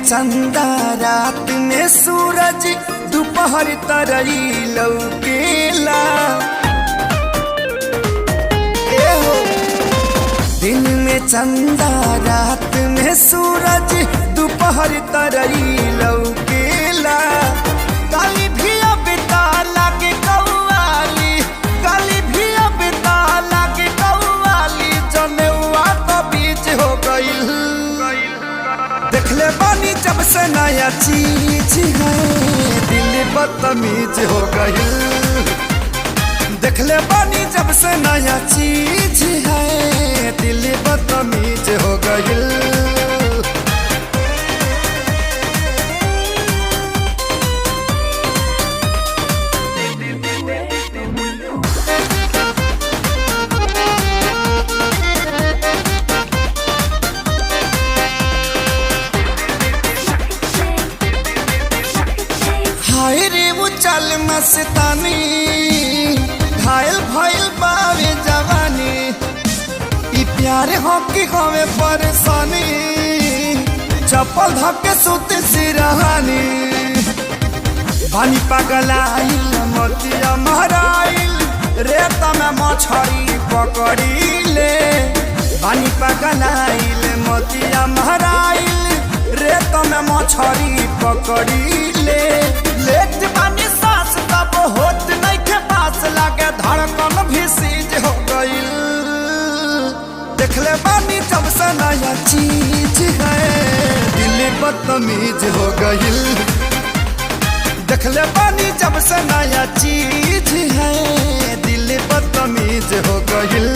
चंदा रात में सूरज दोपहर तरई लौकेला। दिन में चंदा रात में सूरज दोपहर तरई लौकेला। काली भी अब लागे कौवाली, काली भी अब लागे कौवाली, जनेवा तो बीच हो गईल। देखले बानी जब से नया चीज है, दिल बदतमीज हो गईल। देखले बानी जब से नया चीज है, दिल बदतमीज हो गईल। हाय रे वो चल मस्तानी, घायल भइल बावे जवानी। ई प्यार हो कि हमें परेशानी, चप्पल धक्के सुते सिरहानी। बानी पगलाइल मोतिया महराइल, रेत में मछली पकड़ीले। बानी पगलाइल मोतिया महराइल, रेत में मछली पकड़ीले। लेट बानी सांस तब होत नहीं के पास, लागे धड़कन भी सीज हो गईल। देखले बानी जब से नया चीज है, दिल बदतमीज हो गईल। देखले बानी जब से नया चीज है, दिल बदतमीज हो गईल।